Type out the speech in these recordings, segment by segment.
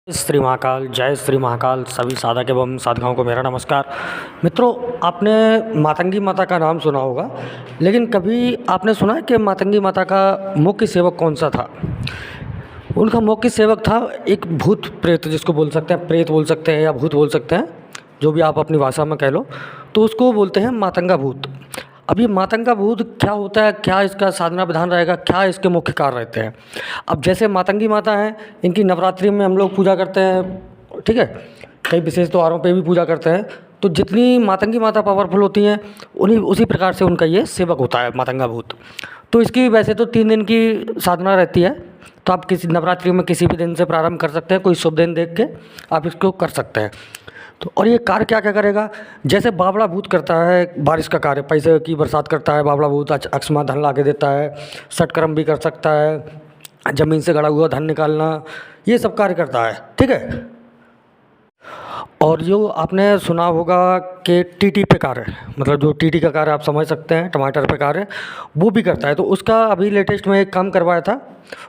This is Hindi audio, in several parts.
श्री महाकाल, जय श्री महाकाल। सभी साधक एवं साधकाओं को मेरा नमस्कार। मित्रों, आपने मातंगी माता का नाम सुना होगा, लेकिन कभी आपने सुना है कि मातंगी माता का मुख्य सेवक कौन सा था? उनका मुख्य सेवक था एक भूत प्रेत, जिसको बोल सकते हैं, प्रेत बोल सकते हैं या भूत बोल सकते हैं, जो भी आप अपनी भाषा में कह लो, तो उसको बोलते हैं मातंगा भूत। अब ये मातंगा भूत क्या होता है, क्या इसका साधना विधान रहेगा, क्या इसके मुख्य कार्य रहते हैं? अब जैसे मातंगी माता हैं, इनकी नवरात्रि में हम लोग पूजा करते हैं, ठीक है, कई विशेष त्योहारों पे भी पूजा करते हैं। तो जितनी मातंगी माता पावरफुल होती हैं, उन्हीं उसी प्रकार से उनका ये सेवक होता है मातंगा भूत। तो इसकी वैसे तो 3 दिन की साधना रहती है, तो आप किसी नवरात्रि में किसी भी दिन से प्रारंभ कर सकते हैं, कोई शुभ दिन देख के आप इसको कर सकते हैं। तो और ये कार्य क्या क्या करेगा? जैसे बावड़ा भूत करता है बारिश का कार्य, पैसे की बरसात करता है बावड़ा भूत, अकस्मात धन ला के देता है, षटकर्म भी कर सकता है, ज़मीन से गड़ा हुआ धन निकालना, ये सब कार्य करता है, ठीक है। और जो आपने सुना होगा कि टीटी पे कार्य, मतलब जो टीटी का कार्य आप समझ सकते हैं, टमाटर पे कार्य, वो भी करता है। तो उसका अभी लेटेस्ट में एक काम करवाया था,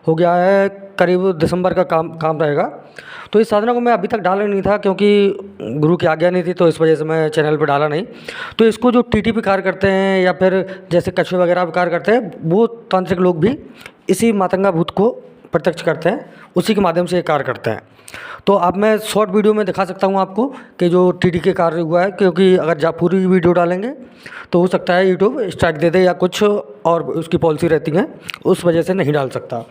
हो गया है करीब दिसंबर का काम रहेगा। तो इस साधना को मैं अभी तक डाला नहीं था, क्योंकि गुरु की आज्ञा नहीं थी, तो इस वजह से मैं चैनल पे डाला नहीं। तो इसको जो टीटी पे कार्य करते हैं या फिर जैसे कछुए वगैरह पे कार्य करते हैं, वो तांत्रिक लोग भी इसी मातंगा भूत को प्रत्यक्ष करते हैं, उसी के माध्यम से ये कार्य करते हैं। तो अब मैं शॉर्ट वीडियो में दिखा सकता हूँ आपको कि जो टीटी के कार्य हुआ है, क्योंकि अगर पूरी वीडियो डालेंगे तो हो सकता है यूट्यूब स्ट्राइक दे दे या कुछ और उसकी पॉलिसी रहती है, उस वजह से नहीं डाल सकता।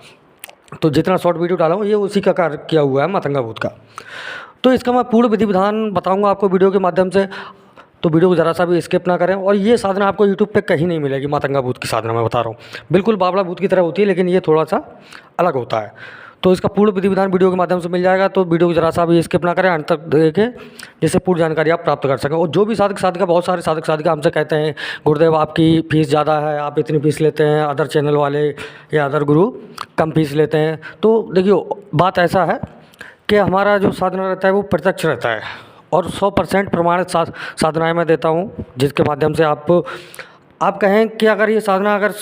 तो जितना शॉर्ट वीडियो डाला हूँ ये उसी का कार्य किया हुआ है मातंगा भूत का। तो इसका मैं पूर्ण विधि विधान बताऊँगा आपको वीडियो के माध्यम से, तो वीडियो को ज़रा सा भी स्किप ना करें। और ये साधना आपको यूट्यूब पे कहीं नहीं मिलेगी, मातंगा भूत की साधना मैं बता रहा हूँ, बिल्कुल बावड़ा भूत की तरह होती है, लेकिन ये थोड़ा सा अलग होता है। तो इसका पूर्ण विधि विधान वीडियो के माध्यम से मिल जाएगा, तो वीडियो को ज़रा सा भी स्किप ना करें, अंत तक देखें, जिससे पूरी जानकारी आप प्राप्त कर सकें। और जो भी साधक साधिका, बहुत सारे साधक साधिका हमसे कहते हैं, गुरुदेव आपकी फ़ीस ज़्यादा है, आप इतनी फ़ीस लेते हैं, अदर चैनल वाले या अदर गुरु कम फ़ीस लेते हैं। तो देखिए, बात ऐसा है कि हमारा जो साधना रहता है वो प्रत्यक्ष रहता है, और 100% प्रमाणित साधनाएँ मैं देता हूँ, जिसके माध्यम से आप कहें कि अगर ये साधना, अगर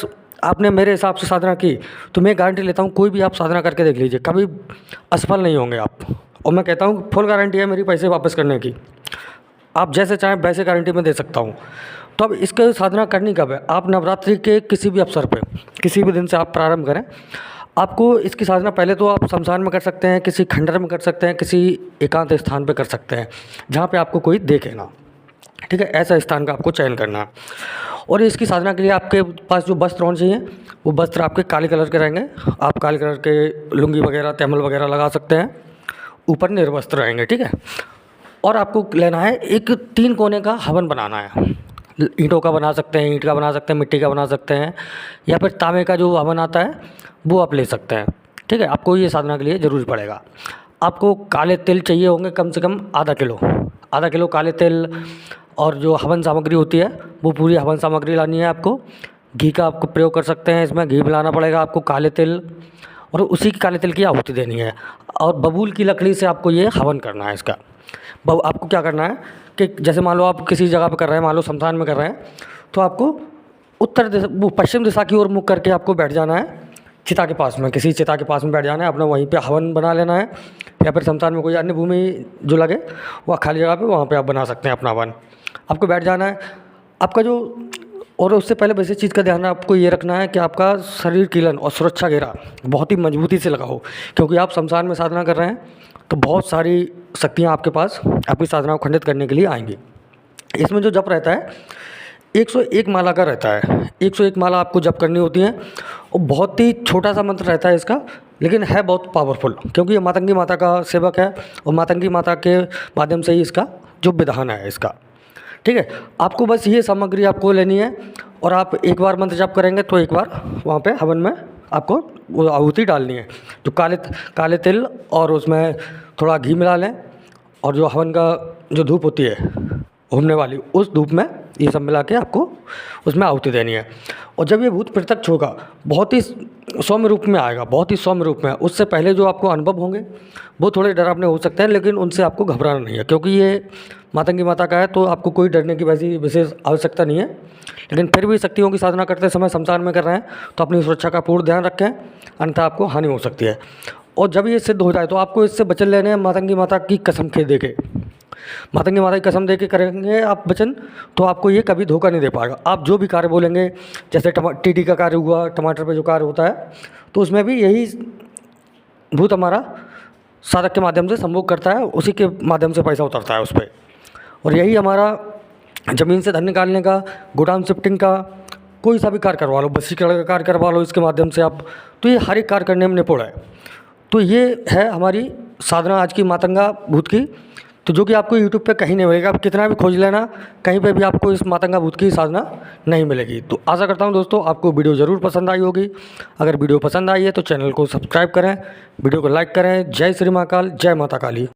आपने मेरे हिसाब से साधना की, तो मैं गारंटी लेता हूँ कोई भी आप साधना करके देख लीजिए, कभी असफल नहीं होंगे आप। और मैं कहता हूँ फुल गारंटी है मेरी पैसे वापस करने की, आप जैसे चाहें वैसे गारंटी मैं दे सकता हूँ। तो अब इसका साधना करनी कब है? आप नवरात्रि के किसी भी अवसर पे, किसी भी दिन से आप प्रारंभ करें। आपको इसकी साधना पहले तो आप शमशान में कर सकते हैं, किसी खंडर में कर सकते हैं, किसी एकांत स्थान पे कर सकते हैं जहाँ पे आपको कोई देखे ना, ठीक है। ऐसा स्थान का आपको चयन करना है। और इसकी साधना के लिए आपके पास जो वस्त्र होने चाहिए, वो वस्त्र आपके काले कलर के रहेंगे। आप काले कलर के लुंगी वगैरह, तैमल वगैरह लगा सकते हैं, ऊपर निर्वस्त्र रहेंगे, ठीक है। और आपको लेना है एक 3 कोने का हवन बनाना है। ईंटों का बना सकते हैं, ईंट का बना सकते हैं, मिट्टी का बना सकते हैं, या फिर तांबे का जो हवन आता है वो आप ले सकते हैं, ठीक है। आपको ये साधना के लिए ज़रूरी पड़ेगा। आपको काले तिल चाहिए होंगे कम से कम आधा किलो काले तिल। और जो हवन सामग्री होती है वो पूरी हवन सामग्री लानी है आपको। घी का आपको प्रयोग कर सकते हैं, इसमें घी मिलाना पड़ेगा आपको, काले तिल, और उसी की काले तिल की आहुति देनी है। और बबूल की लकड़ी से आपको ये हवन करना है इसका। आपको क्या करना है कि जैसे मान लो आप किसी जगह पे कर रहे हैं, मान लो शमशान में कर रहे हैं, तो आपको उत्तर दिशा, वो पश्चिम दिशा की ओर मुख करके आपको बैठ जाना है, चिता के पास में, किसी चिता के पास में बैठ जाना है, अपना वहीं पे हवन बना लेना है। या फिर शमशान में कोई अन्य भूमि जो लगे वह खाली जगह पे, वहाँ पे आप बना सकते हैं अपना हवन। आपको बैठ जाना है आपका जो, और उससे पहले वैसे चीज़ का ध्यान आपको ये रखना है कि आपका शरीर कीलन और सुरक्षा घेरा बहुत ही मजबूती से लगा हो, क्योंकि आप शमशान में साधना कर रहे हैं, तो बहुत सारी शक्तियाँ आपके पास आपकी साधना को खंडित करने के लिए आएंगी। इसमें जो जप रहता है 101 माला का रहता है, 101 माला आपको जप करनी होती है। और बहुत ही छोटा सा मंत्र रहता है इसका, लेकिन है बहुत पावरफुल, क्योंकि ये मातंगी माता का सेवक है, और मातंगी माता के माध्यम से ही इसका जो विधान है इसका, ठीक है। आपको बस ये सामग्री आपको लेनी है, और आप एक बार मंत्र जप करेंगे तो एक बार वहाँ पे हवन में आपको वो आहुति डालनी है। जो काले तिल और उसमें थोड़ा घी मिला लें, और जो हवन का जो धूप होती है घूमने वाली, उस धूप में ये सब मिला के आपको उसमें आहुति देनी है। और जब ये भूत प्रत्यक्ष होगा, बहुत ही सौम्य रूप में आएगा, बहुत ही सौम्य रूप में। उससे पहले जो आपको अनुभव होंगे वो थोड़े डरावने हो सकते हैं, लेकिन उनसे आपको घबराना नहीं है, क्योंकि ये मातंगी माता का है, तो आपको कोई डरने की वैसी विशेष आवश्यकता नहीं है। लेकिन फिर भी शक्तियों की साधना करते समय शमशान में कर रहे हैं, तो अपनी सुरक्षा का पूर्ण ध्यान रखें, अन्यथा आपको हानि हो सकती है। और जब ये सिद्ध हो जाए तो आपको इससे वचन लेने हैं मातंगी माता की कसम खे दे के। मातंगी माता की कसम दे के करेंगे आप वचन, तो आपको ये कभी धोखा नहीं दे पाएगा। आप जो भी कार्य बोलेंगे, जैसे टीटी का कार्य हुआ, टमाटर पे जो कार्य होता है, तो उसमें भी यही भूत हमारा साधक के माध्यम से संभोग करता है, उसी के माध्यम से पैसा उतरता है उस पर। और यही हमारा ज़मीन से धन निकालने का, गोडाउन शिफ्टिंग का, कोई सा भी कार्य करवा लो, बसीकरण का कार्य करवा लो इसके माध्यम से आप, तो ये हर एक कार्य करने में निपुण है। तो ये है हमारी साधना आज की मातंगा भूत की, तो जो कि आपको यूट्यूब पे कहीं नहीं मिलेगा। आप कितना भी खोज लेना, कहीं पे भी आपको इस मातंगा भूत की साधना नहीं मिलेगी। तो आशा करता हूँ दोस्तों आपको वीडियो ज़रूर पसंद आई होगी। अगर वीडियो पसंद आई है तो चैनल को सब्सक्राइब करें, वीडियो को लाइक करें। जय श्री महाकाल, जय माता काली।